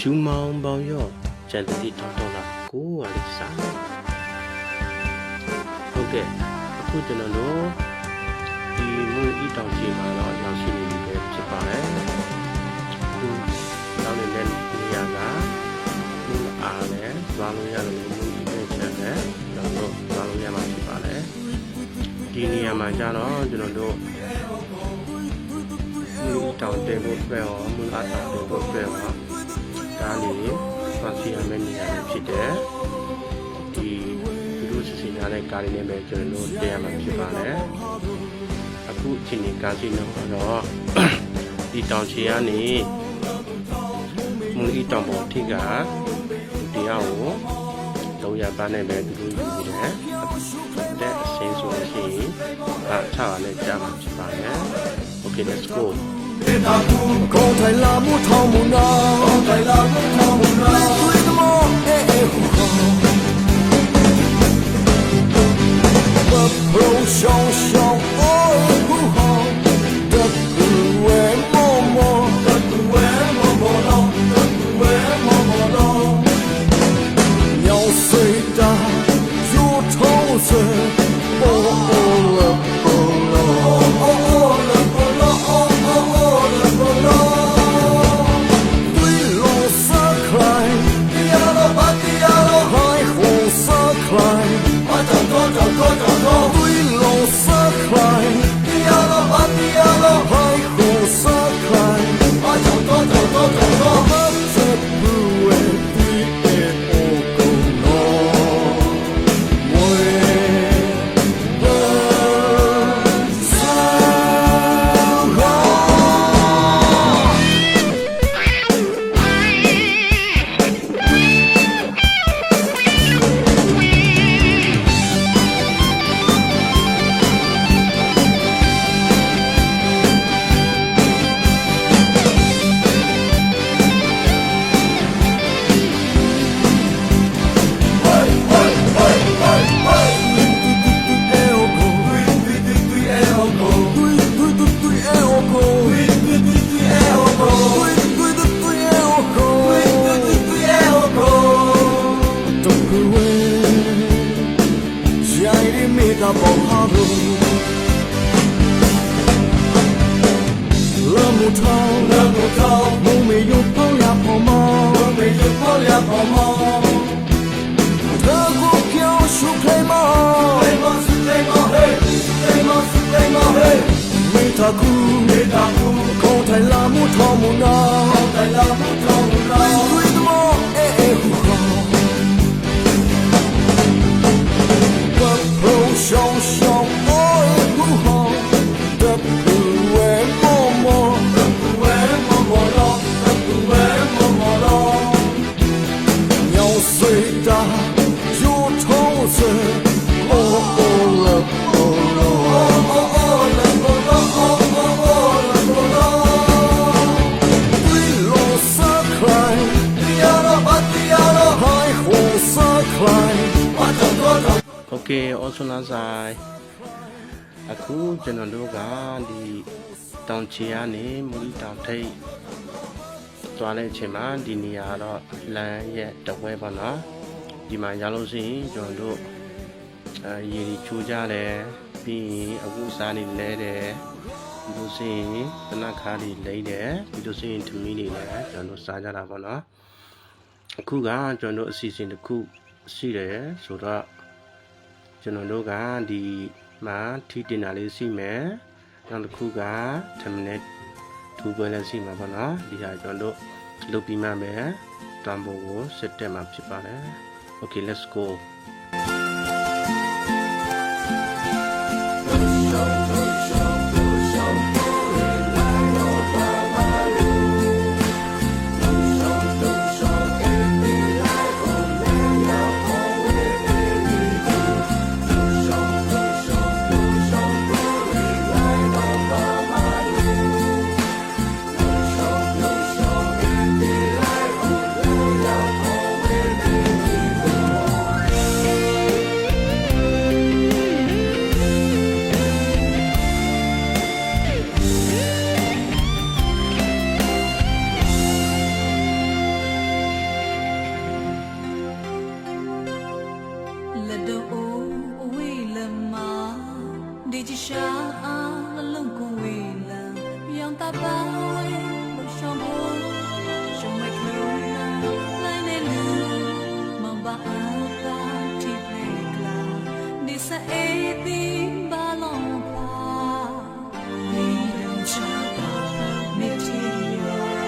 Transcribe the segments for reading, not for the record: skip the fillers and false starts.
ရှူမောင်ပေါင်ရော့ကျန်တိထောင်းထောင်းလာကိုကလေးစားဟုတ်ကဲ့အခုကျွန်တော်တို့ဒီမွေဤတောင်ကြီးမှာတော့ရောက်ရှိနေပြီဖြစ်ပါတယ်အခုတောင်းနေတဲ့နေရာကဒီအားနဲ့သွားလို့ရတယ်လို့မွေဤနဲ့ချက်နဲ့ကျွန်တော်တို့သွားလို့ရမှာဖြစ်ပါတယ်ဒီနေရာမှာကျတော့ကျွန်တော်တို့မွေတောင်တဲ့ဘုတ်ပဲရောမွေအားတောင်တဲ့ဘုတ်ပဲရောဒါလေးသွားစီရမယ့်နေရာဖြစ်တယ်ဒီလူစစ်စစ်ထားတဲ့ကားလေးနဲ့ပဲကျွန်တော်တို့တက်ရမှာဖြစ်ပါတယ်အခုအချိန်ကားစီနှုန်းတော့ဒီတောင်ချီကနေမူလီတောင်ပေါ်ထိကတရားကို300ပါးနဲ့ပဲသူတို့ယူနေတယ်တဲ့အစင်းဆိုလို့ရှိရင်ချရလဲကြာမှာဖြစ်ပါတယ် Okay let's go 高台拉木桃木那，高台拉木桃木那，对的么？呼吼，不如小小爱呼吼，的不为么么，的不为么么咯，的不为么么咯，鸟虽大又偷色，哦哦了哦了，哦哦了哦了哦。Okay also လာဆိုင်အခုကျွန်တော်တို့ကဒီတောင်ချီကနေမူလီတောင်ထိပ်သွားတဲ့အချိန်မှာဒီနေရာတော့လမ်းရဲ့တဝဲပေါ့နော်ဒီမှာရလို့ရှိရင်ကျွန်တော်တို့ရေဒီချိုးကြတယ်ပြီးရင်အခုစားနေလဲတယ်ဒီလိုရှိရင်တနခါးတွေလိမ့်တယ်ဒီလိုရှိရင်ထမင်းတွေလည်းကျွန်တော်တို့စားကြတာပေါ့နော်အခုကကျွန်တော်တို့အစီအစဉ်တစ်ခုရှိတယ်ဆိုတော့ကျွန်တော်တို့ကဒီမှာထီတင်တာလေးရှိမယ်နောက်တစ်ခုက10မိနစ်ထူပွဲလည်းရှိမှာပေါ့နော်ဒီဟာကျွန်တော်တို့လုပ်ပြီးမှမယ်တံပိုးကိုစစ်တက်မှာဖြစ်ပါတယ် Okay let's go ရှာအားလလုံးကိုဝေးလံမြောင်တာပါဝဲမရှောင်းဖို့ရှုံးမဲ့ကလုံးနာလိုက်နေလူမဘာအားသာတိနေကလာနေစအေးဒီဘာလုံးပါဒီလုံးချတာမေတီယာ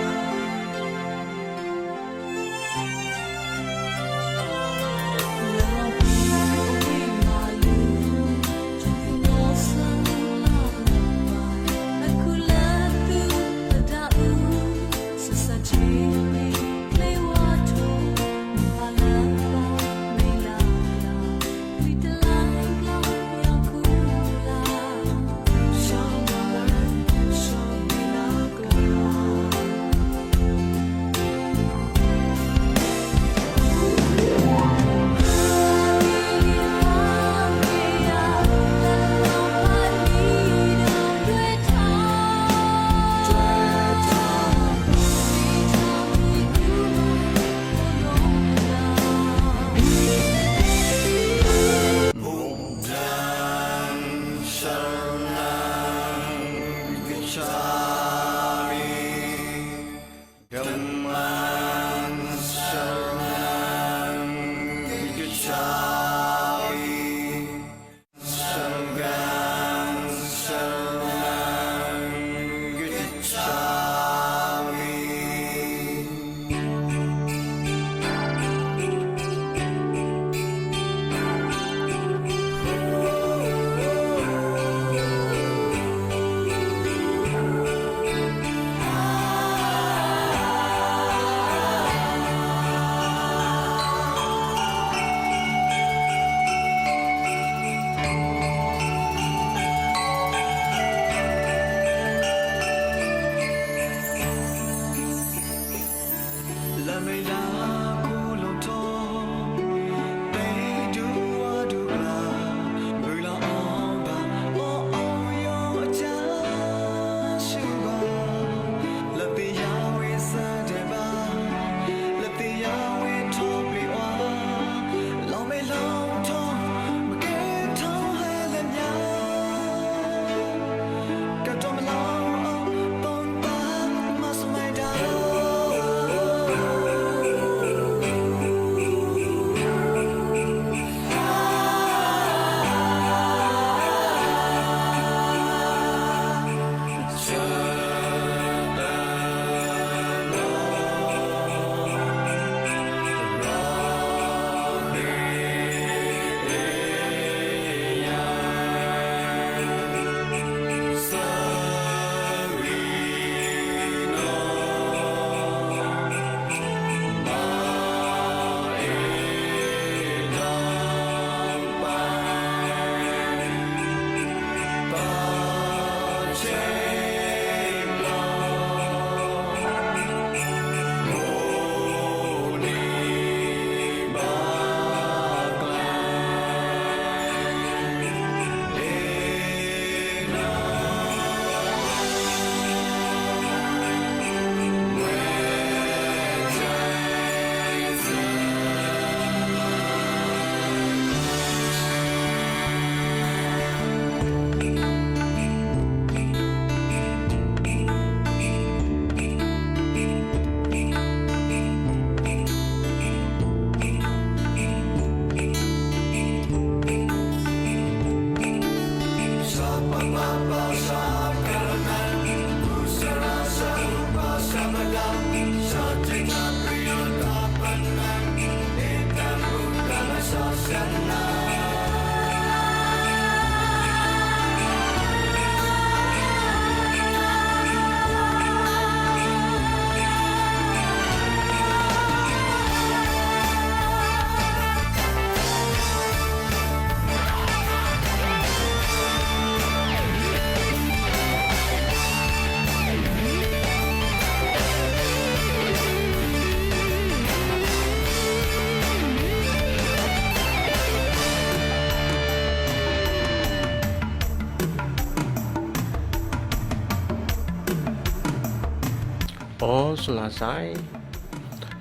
ဩဆွန်လာဆိုင်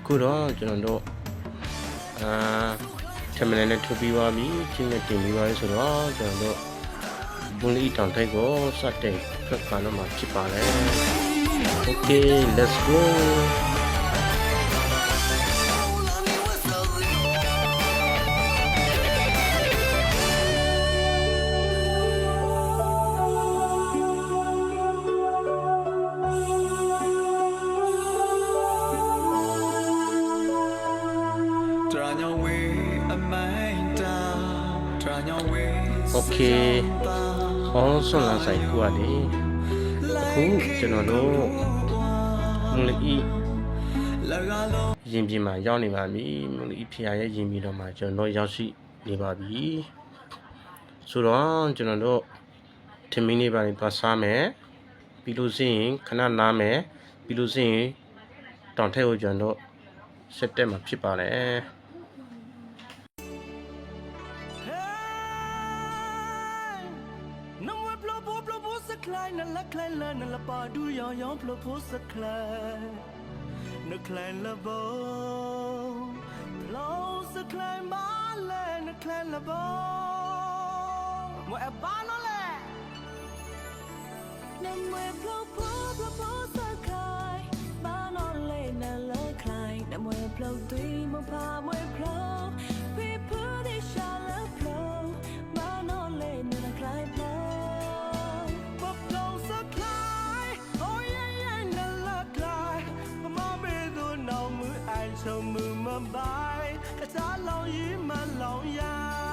ခုတော့ကျွန်တော်တို့ထမင်းနဲ့ထုတ်ပြီးသွားပြီချင်းနဲ့တင်ပြီးသွားပြီဆိုတော့ကျွန်တော်တို့ မူလီတောင်ထိပ်ကိုစတင်ထွက်ခွာတော့မှာဖြစ်ပါတယ် Okay let's go โอเคဟောဆွန်လာဆိုင်ကူရတယ်အခုကျွန်တော်တို့မူလီရင်ပြင်မှာရောက်နေပါပြီမူလီဖျားရဲ့ရင်ပြင်တော်မှာကျွန်တော်ရောက်ရှိနေပါပြီဆိုတော့ကျွန်တော်တို့ထမင်းလေးပါသွားစားမယ်ပြီးလို့ရှိရင်ခဏနားမယ်ပြီးလို့ရှိရင်တောင်ထက်ကိုကျွန်တော်တို့ဆက်တက်မှာဖြစ်ပါတယ် Klein, la klein, la pa du yon plopos a klein. Ne klein la bo. Los a klein male, ne klein la bo. Mo e bano le. Ne mwe plopos a klein, bano le na la klein. Ne mwe plop tui mo pa mwe plop, pi pu di sha la plop, bano le na la klein plop. So move my body, 'cause I love you, my long ya.